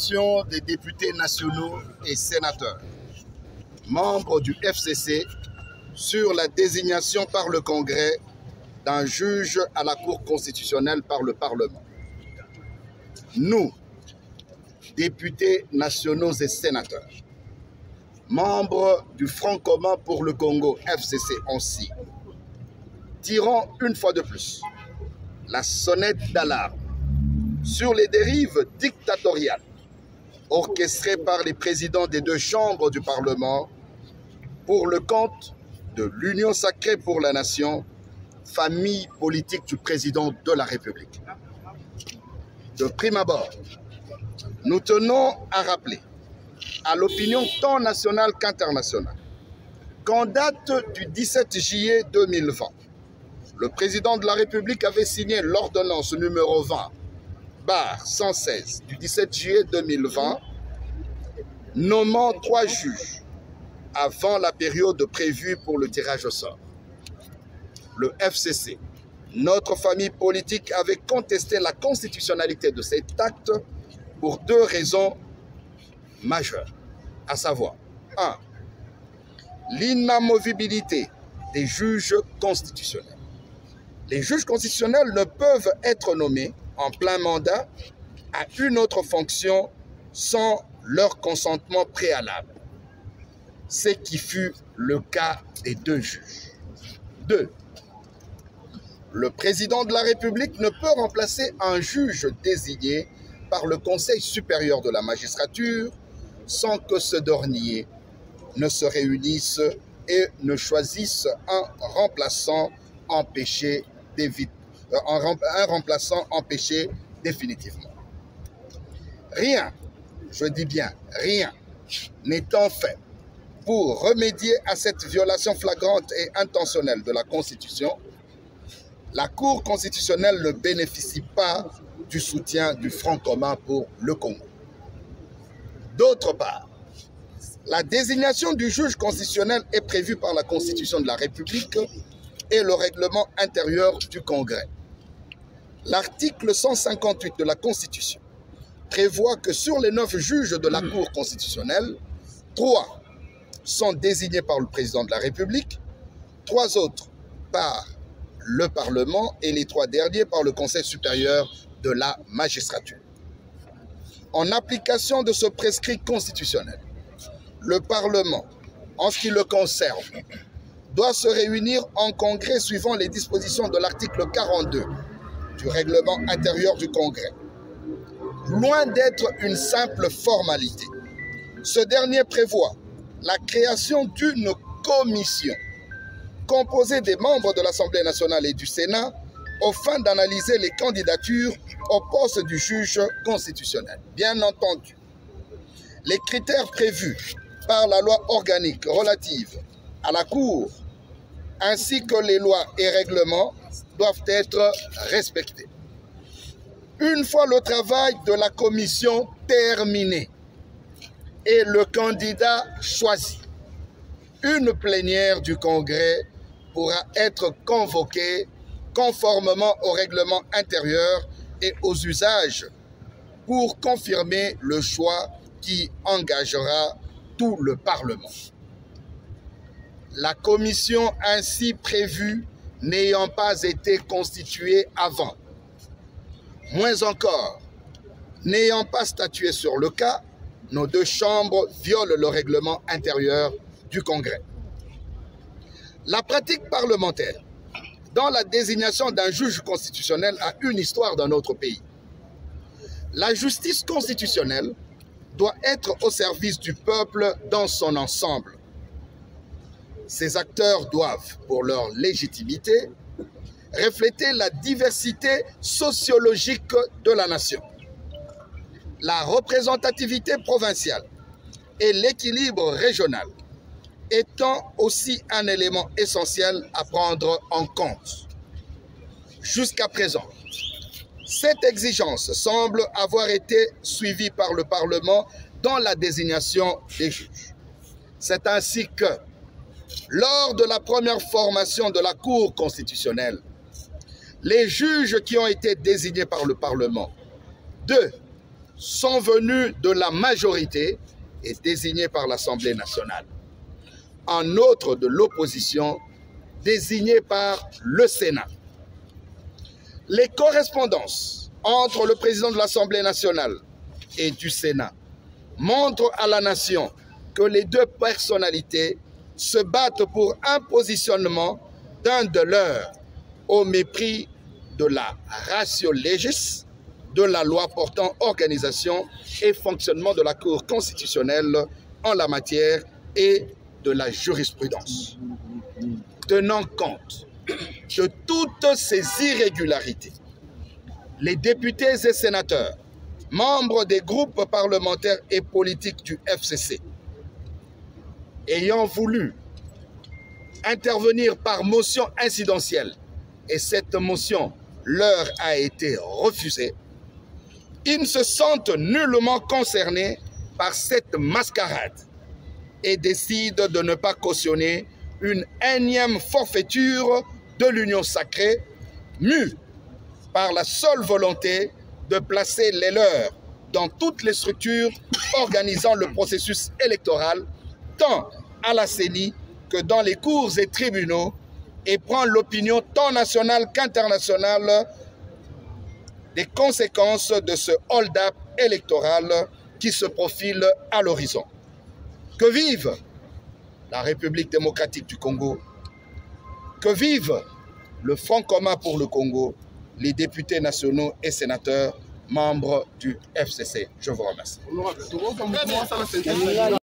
désignation des députés nationaux et sénateurs, membres du FCC, sur la désignation par le Congrès d'un juge à la Cour constitutionnelle par le Parlement. Nous, députés nationaux et sénateurs, membres du Front commun pour le Congo, FCC aussi, tirons une fois de plus la sonnette d'alarme sur les dérives dictatoriales orchestrées par les présidents des deux chambres du Parlement pour le compte de l'Union sacrée pour la nation, famille politique du président de la République. De prime abord, nous tenons à rappeler à l'opinion tant nationale qu'internationale qu'en date du 17 juillet 2020, le président de la République avait signé l'ordonnance numéro 20/116 du 17 juillet 2020, nommant 3 juges avant la période prévue pour le tirage au sort. Le FCC, notre famille politique, avait contesté la constitutionnalité de cet acte pour 2 raisons majeures, à savoir 1. L'inamovibilité des juges constitutionnels. Les juges constitutionnels ne peuvent être nommés en plein mandat à une autre fonction sans leur consentement préalable, ce qui fut le cas des 2 juges. 2. Le président de la République ne peut remplacer un juge désigné par le Conseil supérieur de la magistrature sans que ce dernier ne se réunisse et ne choisisse un remplaçant empêché définitivement. Rien, je dis bien rien, n'étant fait pour remédier à cette violation flagrante et intentionnelle de la Constitution, la Cour constitutionnelle ne bénéficie pas du soutien du Front commun pour le Congo. D'autre part, la désignation du juge constitutionnel est prévue par la Constitution de la République et le règlement intérieur du Congrès. L'article 158 de la Constitution prévoit que sur les 9 juges de la Cour constitutionnelle, 3 sont désignés par le président de la République, 3 autres par le Parlement et les 3 derniers par le Conseil supérieur de la magistrature. En application de ce prescrit constitutionnel, le Parlement, en ce qui le concerne, doit se réunir en congrès suivant les dispositions de l'article 42 du règlement intérieur du Congrès. Loin d'être une simple formalité, ce dernier prévoit la création d'une commission composée des membres de l'Assemblée nationale et du Sénat aux fins d'analyser les candidatures au poste du juge constitutionnel. Bien entendu, les critères prévus par la loi organique relative à la Cour ainsi que les lois et règlements doivent être respectés. Une fois le travail de la commission terminé et le candidat choisi, une plénière du Congrès pourra être convoquée conformément au règlement intérieur et aux usages pour confirmer le choix qui engagera tout le Parlement. La commission ainsi prévue n'ayant pas été constituée avant, moins encore, n'ayant pas statué sur le cas, nos 2 chambres violent le règlement intérieur du Congrès. La pratique parlementaire dans la désignation d'un juge constitutionnel a une histoire dans notre pays. La justice constitutionnelle doit être au service du peuple dans son ensemble. Ces acteurs doivent, pour leur légitimité, refléter la diversité sociologique de la nation, la représentativité provinciale et l'équilibre régional étant aussi un élément essentiel à prendre en compte. Jusqu'à présent, cette exigence semble avoir été suivie par le Parlement dans la désignation des juges. C'est ainsi que, lors de la première formation de la Cour constitutionnelle, les juges qui ont été désignés par le Parlement, 2 sont venus de la majorité et désignés par l'Assemblée nationale. Un autre de l'opposition désigné par le Sénat. Les correspondances entre le président de l'Assemblée nationale et du Sénat montrent à la nation que les deux personnalités se battent pour un positionnement d'un de leurs au mépris de la ratio legis, de la loi portant organisation et fonctionnement de la Cour constitutionnelle en la matière et de la jurisprudence. Tenant compte de toutes ces irrégularités, les députés et sénateurs, membres des groupes parlementaires et politiques du FCC, ayant voulu intervenir par motion incidentielle, et cette motion leur a été refusée, ils ne se sentent nullement concernés par cette mascarade et décident de ne pas cautionner une énième forfaiture de l'union sacrée, mue par la seule volonté de placer les leurs dans toutes les structures organisant le processus électoral, tant à la CENI que dans les cours et tribunaux, et prend l'opinion tant nationale qu'internationale des conséquences de ce hold-up électoral qui se profile à l'horizon. Que vive la République démocratique du Congo, que vive le Front commun pour le Congo, les députés nationaux et sénateurs membres du FCC. Je vous remercie.